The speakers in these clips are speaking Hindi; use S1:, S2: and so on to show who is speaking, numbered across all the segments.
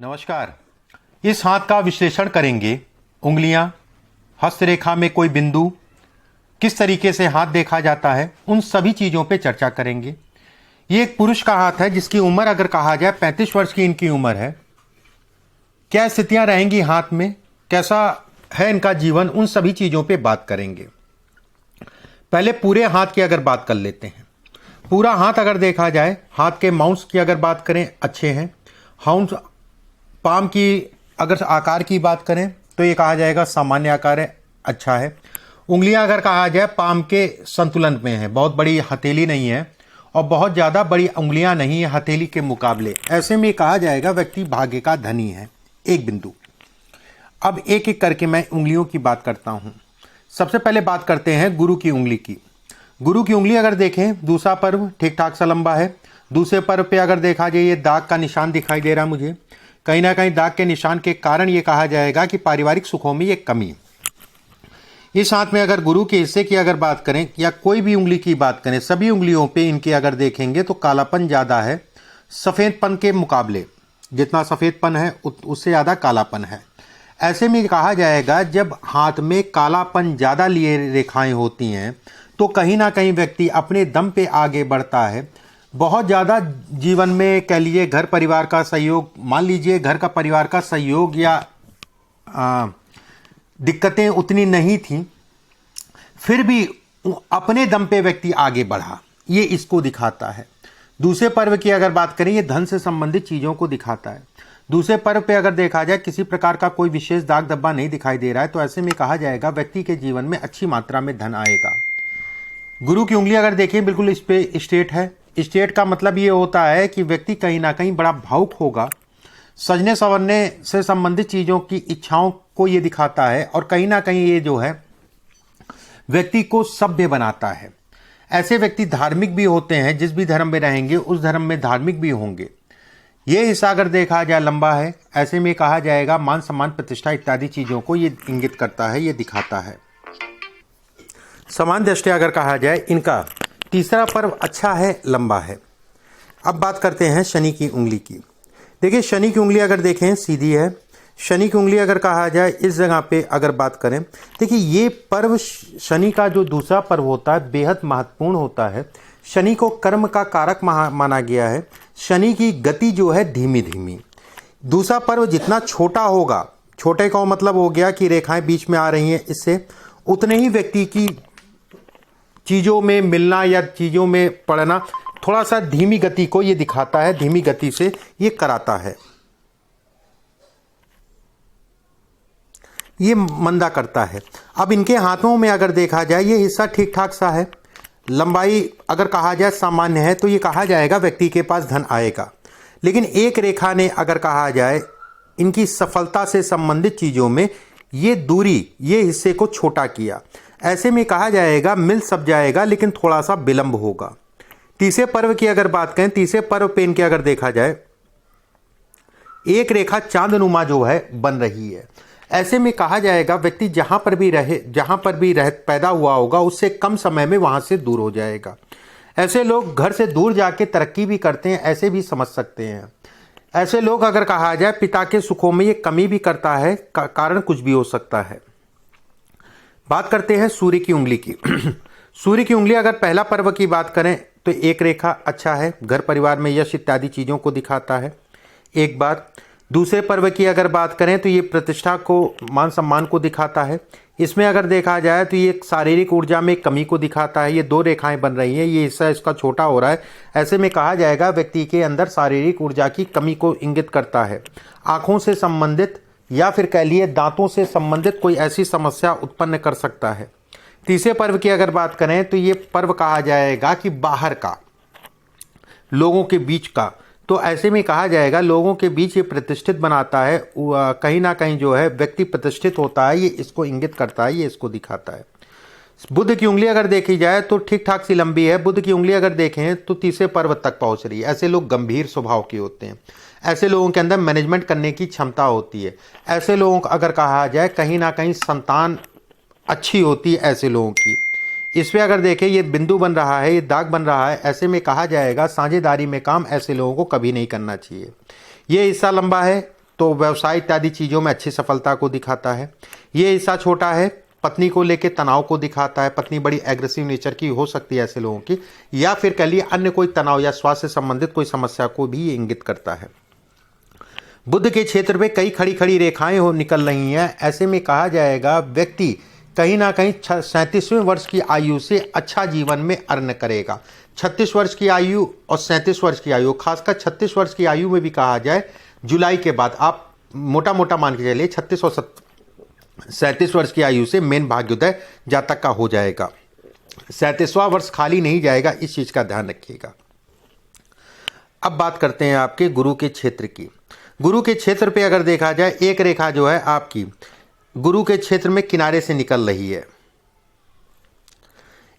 S1: नमस्कार। इस हाथ का विश्लेषण करेंगे। उंगलियां, हस्तरेखा में कोई बिंदु, किस तरीके से हाथ देखा जाता है, उन सभी चीज़ों पे चर्चा करेंगे। ये एक पुरुष का हाथ है जिसकी उम्र अगर कहा जाए 35 वर्ष की इनकी उम्र है। क्या स्थितियां रहेंगी हाथ में, कैसा है इनका जीवन, उन सभी चीज़ों पे बात करेंगे। पहले पूरे हाथ की अगर बात कर लेते हैं। पूरा हाथ अगर देखा जाए, हाथ के माउंट्स की अगर बात करें अच्छे हैं। हाउंड पाम की अगर आकार की बात करें तो ये कहा जाएगा सामान्य आकार है, अच्छा है। उंगलियां अगर कहा जाए पाम के संतुलन में है, बहुत बड़ी हथेली नहीं है और बहुत ज़्यादा बड़ी उंगलियां नहीं है हथेली के मुकाबले। ऐसे में कहा जाएगा व्यक्ति भाग्य का धनी है। एक बिंदु। अब एक एक करके मैं उंगलियों की बात करता हूँ। सबसे पहले बात करते हैं गुरु की उंगली की। गुरु की उंगली अगर देखें, दूसरा पर्व ठीक ठाक सा लंबा है। दूसरे पर्व पे अगर देखा जाए, ये दाग का निशान दिखाई दे रहा है मुझे। कहीं ना कहीं दाग के निशान के कारण ये कहा जाएगा कि पारिवारिक सुखों में ये कमी। इस हाथ में अगर गुरु के हिस्से की अगर बात करें या कोई भी उंगली की बात करें, सभी उंगलियों पे इनके अगर देखेंगे तो कालापन ज़्यादा है सफ़ेदपन के मुकाबले। जितना सफ़ेदपन है उससे ज़्यादा कालापन है। ऐसे में कहा जाएगा जब हाथ में कालापन ज़्यादा लिए रेखाएं होती हैं तो कहीं ना कहीं व्यक्ति अपने दम पे आगे बढ़ता है। बहुत ज़्यादा जीवन में कह लीजिए घर परिवार का सहयोग, मान लीजिए घर का परिवार का सहयोग या दिक्कतें उतनी नहीं थी, फिर भी अपने दम पे व्यक्ति आगे बढ़ा, ये इसको दिखाता है। दूसरे पर्व की अगर बात करें, ये धन से संबंधित चीज़ों को दिखाता है। दूसरे पर्व पे अगर देखा जाए किसी प्रकार का कोई विशेष दाग धब्बा नहीं दिखाई दे रहा है, तो ऐसे में कहा जाएगा व्यक्ति के जीवन में अच्छी मात्रा में धन आएगा। गुरु की उंगली अगर देखें बिल्कुल इस पे स्ट्रेट है। स्ट्रेट का मतलब ये होता है कि व्यक्ति कहीं ना कहीं बड़ा भावुक होगा। सजने संवरने से संबंधित चीज़ों की इच्छाओं को ये दिखाता है और कहीं ना कहीं ये जो है व्यक्ति को सभ्य बनाता है। ऐसे व्यक्ति धार्मिक भी होते हैं, जिस भी धर्म में रहेंगे उस धर्म में धार्मिक भी होंगे। ये हिस्सा अगर देखा जाए लंबा है। ऐसे में कहा जाएगा मान सम्मान प्रतिष्ठा इत्यादि चीज़ों को ये इंगित करता है, ये दिखाता है। समान दृष्टि अगर कहा जाए, इनका तीसरा पर्व अच्छा है, लंबा है। अब बात करते हैं शनि की उंगली की। देखिए शनि की उंगली अगर देखें सीधी है। शनि की उंगली अगर कहा जाए इस जगह पे अगर बात करें, देखिए ये पर्व शनि का जो दूसरा पर्व होता है बेहद महत्वपूर्ण होता है। शनि को कर्म का कारक माना गया है। शनि की गति जो है धीमी धीमी। दूसरा पर्व जितना छोटा होगा, छोटे का मतलब हो गया कि रेखाएं बीच में आ रही हैं, इससे उतने ही व्यक्ति की चीज़ों में मिलना या चीज़ों में पड़ना थोड़ा सा धीमी गति को ये दिखाता है, धीमी गति से ये कराता है, ये मंदा करता है। अब इनके हाथों में अगर देखा जाए, ये हिस्सा ठीक ठाक सा है। लंबाई अगर कहा जाए सामान्य है, तो ये कहा जाएगा व्यक्ति के पास धन आएगा। लेकिन एक रेखा ने अगर कहा जाए इनकी सफलता से संबंधित चीज़ों में ये दूरी, ये हिस्से को छोटा किया। ऐसे में कहा जाएगा मिल सब जाएगा, लेकिन थोड़ा सा विलंब होगा। तीसरे पर्व की अगर बात करें, तीसरे पर्व पे इनके अगर देखा जाए एक रेखा चांदनुमा जो है बन रही है। ऐसे में कहा जाएगा व्यक्ति जहां पर भी रह पैदा हुआ होगा उससे कम समय में वहां से दूर हो जाएगा। ऐसे लोग घर से दूर जाके तरक्की भी करते हैं, ऐसे भी समझ सकते हैं। ऐसे लोग अगर कहा जाए पिता के सुखों में ये कमी भी करता है, कारण कुछ भी हो सकता है। बात करते हैं सूर्य की उंगली की। सूर्य की उंगली अगर पहला पर्व की बात करें तो एक रेखा अच्छा है, घर परिवार में यश इत्यादि चीज़ों को दिखाता है। एक बात। दूसरे पर्व की अगर बात करें तो ये प्रतिष्ठा को, मान सम्मान को दिखाता है। इसमें अगर देखा जाए तो ये शारीरिक ऊर्जा में कमी को दिखाता है। ये दो रेखाएं बन रही हैं, ये हिस्सा इसका छोटा हो रहा है। ऐसे में कहा जाएगा व्यक्ति के अंदर शारीरिक ऊर्जा की कमी को इंगित करता है। आँखों से संबंधित या फिर कह लिए दांतों से संबंधित कोई ऐसी समस्या उत्पन्न कर सकता है। तीसरे पर्व की अगर बात करें तो ये पर्व कहा जाएगा कि बाहर का, लोगों के बीच का। तो ऐसे में कहा जाएगा लोगों के बीच ये प्रतिष्ठित बनाता है। कहीं ना कहीं जो है व्यक्ति प्रतिष्ठित होता है, ये इसको इंगित करता है, ये इसको दिखाता है। बुध की उंगली अगर देखी जाए तो ठीक ठाक सी लंबी है। बुध की उंगली अगर देखें तो तीसरे पर्व तक पहुंच रही है। ऐसे लोग गंभीर स्वभाव के होते हैं। ऐसे लोगों के अंदर मैनेजमेंट करने की क्षमता होती है। ऐसे लोगों को अगर कहा जाए कहीं ना कहीं संतान अच्छी होती है ऐसे लोगों की। इस पर अगर देखें ये बिंदु बन रहा है, ये दाग बन रहा है। ऐसे में कहा जाएगा साझेदारी में काम ऐसे लोगों को कभी नहीं करना चाहिए। ये हिस्सा लंबा है, तो व्यवसाय इत्यादि चीज़ों में अच्छी सफलता को दिखाता है। ये हिस्सा छोटा है, पत्नी को लेकर तनाव को दिखाता है। पत्नी बड़ी एग्रेसिव नेचर की हो सकती है ऐसे लोगों की, या फिर कह लिए अन्य कोई तनाव या स्वास्थ्य से संबंधित कोई समस्या को भी ये इंगित करता है। बुध के क्षेत्र में कई खड़ी खड़ी रेखाएं हो निकल रही हैं। ऐसे में कहा जाएगा व्यक्ति कहीं ना कहीं 37वें वर्ष की आयु से अच्छा जीवन में अर्न करेगा। 36 वर्ष की आयु और 37 वर्ष की आयु, खासकर 36 वर्ष की आयु में भी कहा जाए जुलाई के बाद आप मोटा मोटा मान के चलिए 36 और 37 वर्ष की आयु से मेन भाग्योदय जातक का हो जाएगा। 37वां वर्ष खाली नहीं जाएगा, इस चीज का ध्यान रखिएगा। अब बात करते हैं आपके गुरु के क्षेत्र की। गुरु के क्षेत्र पे अगर देखा जाए, एक रेखा जो है आपकी गुरु के क्षेत्र में किनारे से निकल रही है।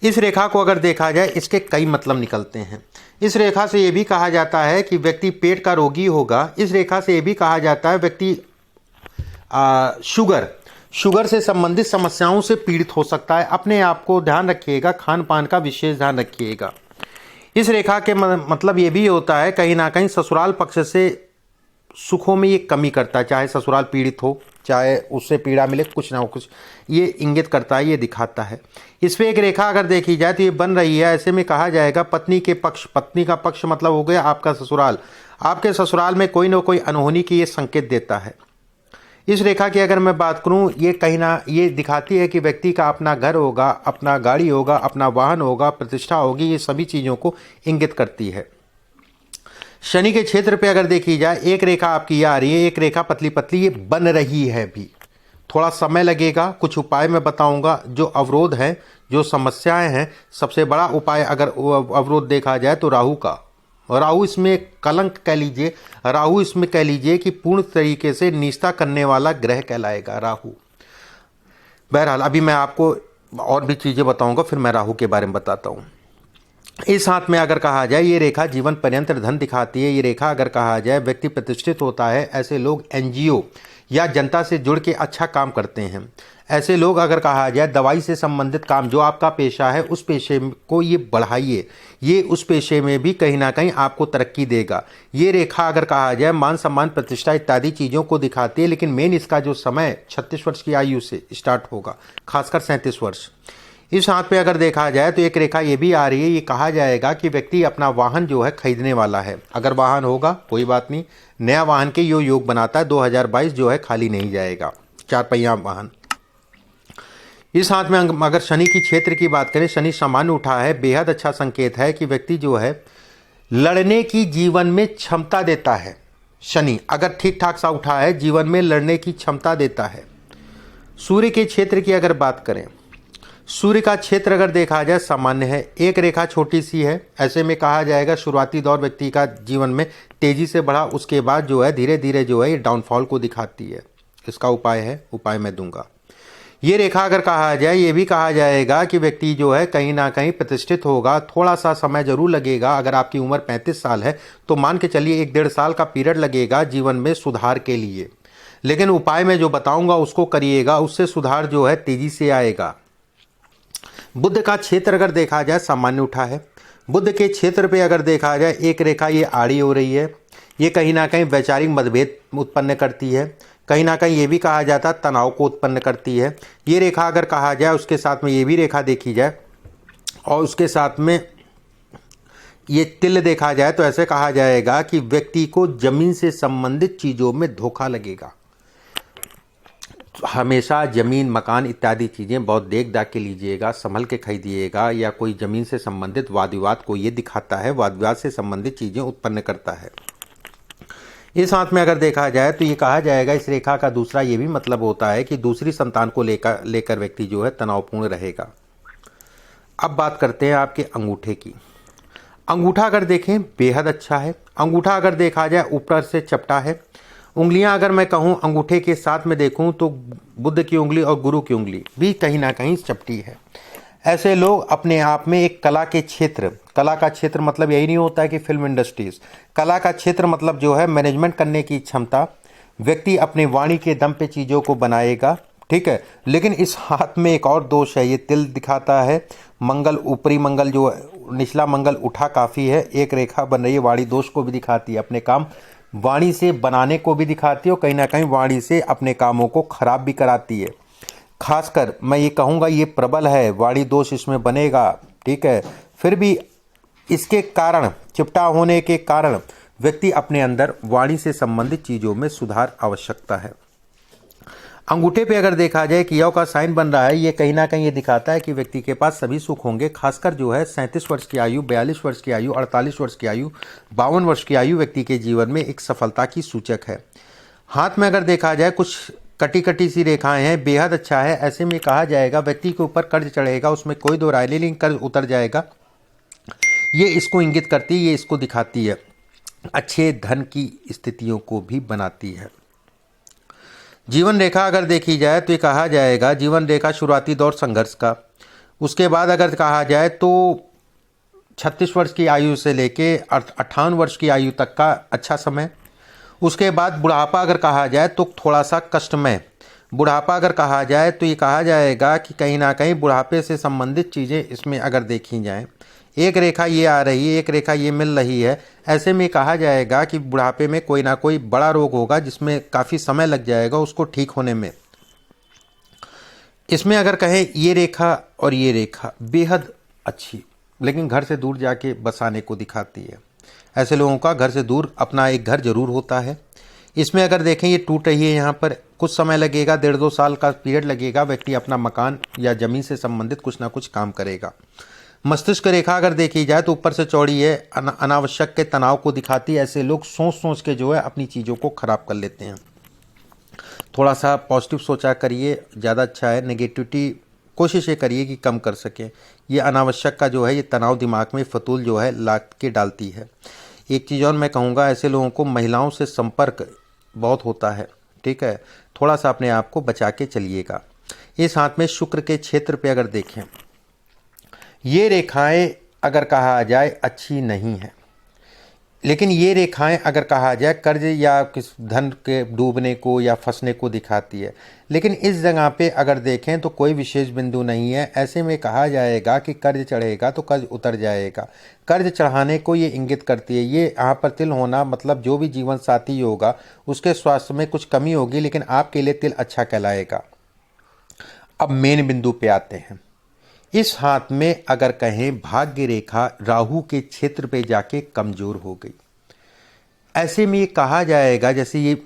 S1: इस रेखा को अगर देखा जाए, इसके कई मतलब निकलते हैं। इस रेखा से यह भी कहा जाता है कि व्यक्ति पेट का रोगी होगा। इस रेखा से यह भी कहा जाता है व्यक्ति शुगर से संबंधित समस्याओं से पीड़ित हो सकता है। अपने आप को ध्यान रखिएगा, खान पान का विशेष ध्यान रखिएगा। इस रेखा के मतलब ये भी होता है कहीं ना कहीं ससुराल पक्ष से सुखों में ये कमी करता है, चाहे ससुराल पीड़ित हो, चाहे उससे पीड़ा मिले, कुछ ना हो कुछ ये इंगित करता है, ये दिखाता है। इस पे एक रेखा अगर देखी जाए तो ये बन रही है। ऐसे में कहा जाएगा पत्नी का पक्ष मतलब हो गया आपका ससुराल। आपके ससुराल में कोई ना कोई अनहोनी की ये संकेत देता है। इस रेखा की अगर मैं बात करूं, ये कहीं ना ये दिखाती है कि व्यक्ति का अपना घर होगा, अपना गाड़ी होगा, अपना वाहन होगा, प्रतिष्ठा होगी, ये सभी चीज़ों को इंगित करती है। शनि के क्षेत्र पे अगर देखी जाए, एक रेखा आपकी ये आ रही है, एक रेखा पतली पतली ये बन रही है। भी थोड़ा समय लगेगा, कुछ उपाय मैं बताऊंगा। जो अवरोध हैं, जो समस्याएं हैं, सबसे बड़ा उपाय अगर अवरोध देखा जाए तो राहु इसमें कलंक कह लीजिए, राहु इसमें कह लीजिए कि पूर्ण तरीके से निष्ठा करने वाला ग्रह कहलाएगा राहु। बहरहाल अभी मैं आपको और भी चीज़ें बताऊंगा, फिर मैं राहु के बारे में बताता हूँ। इस हाथ में अगर कहा जाए, ये रेखा जीवन पर्यंत धन दिखाती है। ये रेखा अगर कहा जाए व्यक्ति प्रतिष्ठित होता है। ऐसे लोग एनजीओ या जनता से जुड़ के अच्छा काम करते हैं। ऐसे लोग अगर कहा जाए दवाई से संबंधित काम, जो आपका पेशा है उस पेशे को ये बढ़ाइए, ये उस पेशे में भी कहीं ना कहीं आपको तरक्की देगा। ये रेखा अगर कहा जाए मान सम्मान प्रतिष्ठा इत्यादि चीज़ों को दिखाती है, लेकिन मेन इसका जो समय 36 वर्ष की आयु से स्टार्ट होगा, खासकर 37 वर्ष। इस हाथ पे अगर देखा जाए तो एक रेखा ये भी आ रही है। ये कहा जाएगा कि व्यक्ति अपना वाहन जो है खरीदने वाला है। अगर वाहन होगा कोई बात नहीं, नया वाहन के योग बनाता है। 2022 जो है खाली नहीं जाएगा, 4 पहिया वाहन। इस हाथ में अगर शनि की क्षेत्र की बात करें, शनि सामान्य उठा है, बेहद अच्छा संकेत है कि व्यक्ति जो है लड़ने की जीवन में क्षमता देता है। शनि अगर ठीक ठाक सा उठा है, जीवन में लड़ने की क्षमता देता है। सूर्य के क्षेत्र की अगर बात करें, सूर्य का क्षेत्र अगर देखा जाए सामान्य है, एक रेखा छोटी सी है। ऐसे में कहा जाएगा शुरुआती दौर व्यक्ति का जीवन में तेजी से बढ़ा, उसके बाद जो है धीरे धीरे जो है ये डाउनफॉल को दिखाती है। इसका उपाय मैं दूंगा। ये रेखा अगर कहा जाए, ये भी कहा जाएगा कि व्यक्ति जो है कहीं ना कहीं प्रतिष्ठित होगा। थोड़ा सा समय जरूर लगेगा। अगर आपकी उम्र 35 साल है तो मान के चलिए 1-1.5 साल का पीरियड लगेगा जीवन में सुधार के लिए, लेकिन उपाय मैं जो बताऊंगा उसको करिएगा, उससे सुधार जो है तेजी से आएगा। बुध का क्षेत्र अगर देखा जाए सामान्य उठा है। बुध के क्षेत्र पे अगर देखा जाए, एक रेखा ये आड़ी हो रही है। ये कहीं ना कहीं वैचारिक मतभेद उत्पन्न करती है। कहीं ना कहीं ये भी कहा जाता है तनाव को उत्पन्न करती है। ये रेखा अगर कहा जाए, उसके साथ में ये भी रेखा देखी जाए और उसके साथ में ये तिल देखा जाए, तो ऐसे कहा जाएगा कि व्यक्ति को जमीन से संबंधित चीज़ों में धोखा लगेगा। हमेशा ज़मीन मकान इत्यादि चीज़ें बहुत देख दाख के लीजिएगा, संभल के खरीदिएगा। या कोई ज़मीन से संबंधित वाद विवाद को ये दिखाता है, वाद विवाद से संबंधित चीज़ें उत्पन्न करता है। इस हाथ में अगर देखा जाए तो ये कहा जाएगा, इस रेखा का दूसरा ये भी मतलब होता है कि दूसरी संतान को लेकर व्यक्ति जो है तनावपूर्ण रहेगा। अब बात करते हैं आपके अंगूठे की। अंगूठा अगर देखें बेहद अच्छा है। अंगूठा अगर देखा जाए ऊपर से चपटा है। उंगलियां अगर मैं कहूं अंगूठे के साथ में देखूं तो बुध की उंगली और गुरु की उंगली भी कहीं ना कहीं चपटी है। ऐसे लोग अपने आप में एक कला का क्षेत्र मतलब यही नहीं होता है कि फिल्म इंडस्ट्रीज, कला का क्षेत्र मतलब जो है मैनेजमेंट करने की क्षमता। व्यक्ति अपने वाणी के दम पे चीज़ों को बनाएगा, ठीक है। लेकिन इस हाथ में एक और दोष है, ये तिल दिखाता है। मंगल, ऊपरी मंगल जो निचला मंगल उठा काफ़ी है। एक रेखा बन रही है, वाणी दोष को भी दिखाती है। अपने काम वाणी से बनाने को भी दिखाती है और कहीं ना कहीं वाणी से अपने कामों को खराब भी कराती है। खासकर मैं ये कहूँगा ये प्रबल है, वाणी दोष इसमें बनेगा, ठीक है। फिर भी इसके कारण, चिपटा होने के कारण व्यक्ति अपने अंदर वाणी से संबंधित चीज़ों में सुधार आवश्यकता है। अंगूठे पे अगर देखा जाए कि यव का साइन बन रहा है, ये कहीं ना कहीं ये दिखाता है कि व्यक्ति के पास सभी सुख होंगे। खासकर जो है 37 वर्ष की आयु, 42 वर्ष की आयु, 48 वर्ष की आयु, 52 वर्ष की आयु व्यक्ति के जीवन में एक सफलता की सूचक है। हाथ में अगर देखा जाए कुछ कटी कटी सी रेखाएं हैं, बेहद अच्छा है। ऐसे में कहा जाएगा व्यक्ति के ऊपर कर्ज चढ़ेगा, उसमें कोई दो राय नहीं, लेकिन कर्ज उतर जाएगा। ये इसको इंगित करती है, ये इसको दिखाती है, अच्छे धन की स्थितियों को भी बनाती है। जीवन रेखा अगर देखी जाए तो ये कहा जाएगा जीवन रेखा शुरुआती दौर संघर्ष का। उसके बाद अगर कहा जाए तो 36 वर्ष की आयु से लेके 58 वर्ष की आयु तक का अच्छा समय। उसके बाद बुढ़ापा अगर कहा जाए तो थोड़ा सा कष्टमय। बुढ़ापा अगर कहा जाए तो ये कहा जाएगा कि कहीं ना कहीं बुढ़ापे से संबंधित चीज़ें इसमें अगर देखी जाएं, एक रेखा ये आ रही है, एक रेखा ये मिल रही है, ऐसे में कहा जाएगा कि बुढ़ापे में कोई ना कोई बड़ा रोग होगा जिसमें काफ़ी समय लग जाएगा उसको ठीक होने में। इसमें अगर कहें ये रेखा और ये रेखा बेहद अच्छी, लेकिन घर से दूर जाके बसाने को दिखाती है। ऐसे लोगों का घर से दूर अपना एक घर जरूर होता है। इसमें अगर देखें ये टूट रही है, यहाँ पर कुछ समय लगेगा, 1.5-2 साल का पीरियड लगेगा, व्यक्ति अपना मकान या ज़मीन से संबंधित कुछ ना कुछ काम करेगा। मस्तिष्क रेखा अगर देखी जाए तो ऊपर से चौड़ी है, अनावश्यक के तनाव को दिखाती है। ऐसे लोग सोच सोच के जो है अपनी चीज़ों को खराब कर लेते हैं। थोड़ा सा पॉजिटिव सोचा करिए, ज़्यादा अच्छा है। नेगेटिविटी कोशिश ये करिए कि कम कर सकें। ये अनावश्यक का जो है ये तनाव दिमाग में फतूल जो है ला के डालती है। एक चीज़ और मैं कहूँगा, ऐसे लोगों को महिलाओं से संपर्क बहुत होता है, ठीक है, थोड़ा सा अपने आप को बचा के चलिएगा। इस हाथ में शुक्र के क्षेत्र पे अगर देखें, ये रेखाएं अगर कहा जाए अच्छी नहीं है, लेकिन ये रेखाएं अगर कहा जाए कर्ज या किस धन के डूबने को या फंसने को दिखाती है। लेकिन इस जगह पे अगर देखें तो कोई विशेष बिंदु नहीं है। ऐसे में कहा जाएगा कि कर्ज चढ़ेगा तो कर्ज उतर जाएगा। कर्ज चढ़ाने को ये इंगित करती है। ये यहाँ पर तिल होना मतलब जो भी जीवन साथी होगा उसके स्वास्थ्य में कुछ कमी होगी, लेकिन आपके लिए तिल अच्छा कहलाएगा। अब मेन बिंदु पे आते हैं। इस हाथ में अगर कहें भाग्य रेखा राहु के क्षेत्र पे जाके कमजोर हो गई। ऐसे में ये कहा जाएगा जैसे ये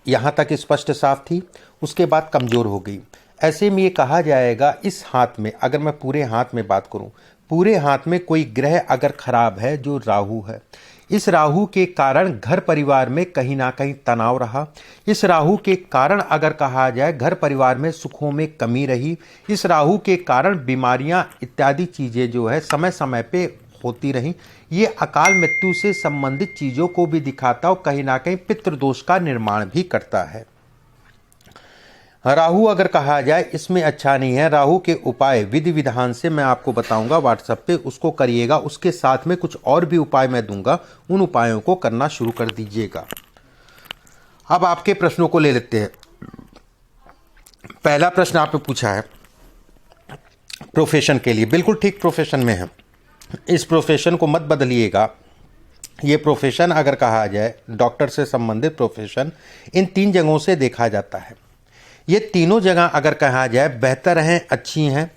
S1: यहाँ तक स्पष्ट साफ थी, उसके बाद कमजोर हो गई। ऐसे में ये कहा जाएगा इस हाथ में, अगर मैं पूरे हाथ में बात करूं, पूरे हाथ में कोई ग्रह अगर खराब है जो राहु है, इस राहु के कारण घर परिवार में कहीं ना कहीं तनाव रहा। इस राहु के कारण अगर कहा जाए घर परिवार में सुखों में कमी रही। इस राहु के कारण बीमारियां इत्यादि चीज़ें जो है समय समय पे होती रहीं। ये अकाल मृत्यु से संबंधित चीज़ों को भी दिखाता और कहीं ना कहीं पितृदोष का निर्माण भी करता है। राहु अगर कहा जाए इसमें अच्छा नहीं है। राहु के उपाय विधि विधान से मैं आपको बताऊंगा व्हाट्सएप पे, उसको करिएगा। उसके साथ में कुछ और भी उपाय मैं दूंगा, उन उपायों को करना शुरू कर दीजिएगा। अब आपके प्रश्नों को ले लेते हैं। पहला प्रश्न आपने पूछा है प्रोफेशन के लिए, बिल्कुल ठीक प्रोफेशन में है। इस प्रोफेशन को मत बदलिएगा। ये प्रोफेशन अगर कहा जाए डॉक्टर से संबंधित प्रोफेशन, इन 3 जगहों से देखा जाता है। ये तीनों जगह अगर कहा जाए बेहतर हैं, अच्छी हैं,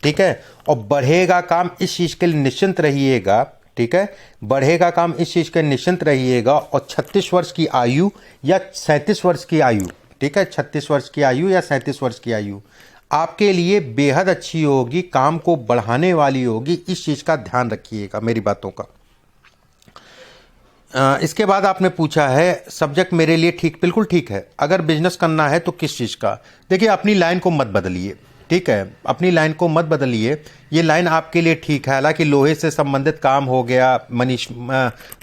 S1: ठीक है। और बढ़ेगा काम, इस चीज़ के लिए निश्चिंत रहिएगा, ठीक है। बढ़ेगा काम, इस चीज़ के निश्चिंत रहिएगा। और 36 वर्ष की आयु या 37 वर्ष की आयु, ठीक है, 36 वर्ष की आयु या 37 वर्ष की आयु आपके लिए बेहद अच्छी होगी, काम को बढ़ाने वाली होगी। इस चीज़ का ध्यान रखिएगा मेरी बातों का। इसके बाद आपने पूछा है सब्जेक्ट मेरे लिए ठीक, बिल्कुल ठीक है। अगर बिजनेस करना है तो किस चीज़ का, देखिए अपनी लाइन को मत बदलिए, ठीक है, अपनी लाइन को मत बदलिए। ये लाइन आपके लिए ठीक है। हालांकि लोहे से संबंधित काम हो गया,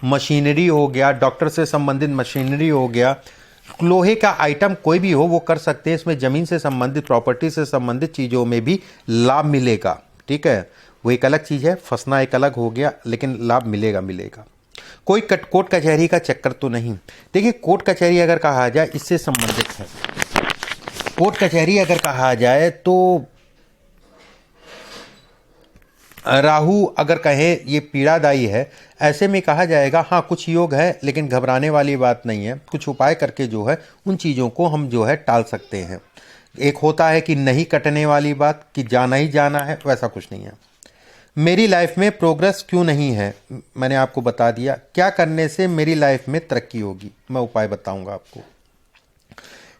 S1: मशीनरी हो गया, डॉक्टर से संबंधित मशीनरी हो गया, लोहे का आइटम कोई भी हो वो कर सकते हैं। इसमें ज़मीन से संबंधित, प्रॉपर्टी से संबंधित चीज़ों में भी लाभ मिलेगा, ठीक है। वो एक अलग चीज़ है, फंसना एक अलग हो गया, लेकिन लाभ मिलेगा मिलेगा। कोई कोर्ट कचहरी का चक्कर तो नहीं। देखिए कोर्ट कचहरी अगर कहा जाए इससे संबंधित है। कोर्ट कचहरी अगर कहा जाए तो राहु अगर कहें ये पीड़ादायी है, ऐसे में कहा जाएगा हाँ कुछ योग है, लेकिन घबराने वाली बात नहीं है। कुछ उपाय करके जो है उन चीज़ों को हम जो है टाल सकते हैं। एक होता है कि नहीं कटने वाली बात, कि जाना ही जाना है, वैसा कुछ नहीं है। मेरी लाइफ में प्रोग्रेस क्यों नहीं है, मैंने आपको बता दिया। क्या करने से मेरी लाइफ में तरक्की होगी, मैं उपाय बताऊंगा आपको।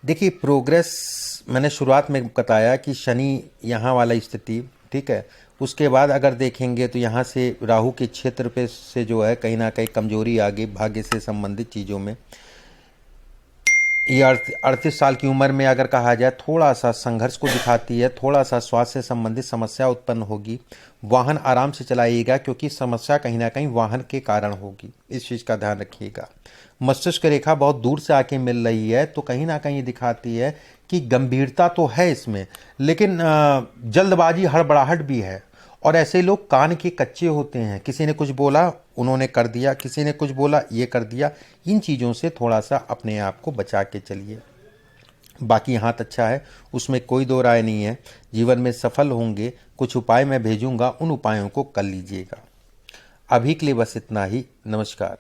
S1: देखिए प्रोग्रेस, मैंने शुरुआत में बताया कि शनि यहाँ वाला स्थिति, ठीक है। उसके बाद अगर देखेंगे तो यहाँ से राहु के क्षेत्र पे से जो है कहीं ना कहीं कमजोरी आ गई भाग्य से संबंधित चीज़ों में। ये 38 साल की उम्र में अगर कहा जाए थोड़ा सा संघर्ष को दिखाती है, थोड़ा सा स्वास्थ्य से संबंधित समस्या उत्पन्न होगी। वाहन आराम से चलाइएगा क्योंकि समस्या कहीं ना कहीं वाहन के कारण होगी, इस चीज़ का ध्यान रखिएगा। मस्तिष्क रेखा बहुत दूर से आके मिल रही है तो कहीं ना कहीं दिखाती है कि गंभीरता तो है इसमें, लेकिन जल्दबाजी हड़बड़ाहट भी है। और ऐसे लोग कान के कच्चे होते हैं, किसी ने कुछ बोला उन्होंने कर दिया, किसी ने कुछ बोला ये कर दिया। इन चीज़ों से थोड़ा सा अपने आप को बचा के चलिए। बाकी हाथ अच्छा है, उसमें कोई दो राय नहीं है। जीवन में सफल होंगे। कुछ उपाय मैं भेजूंगा, उन उपायों को कर लीजिएगा। अभी के लिए बस इतना ही। नमस्कार।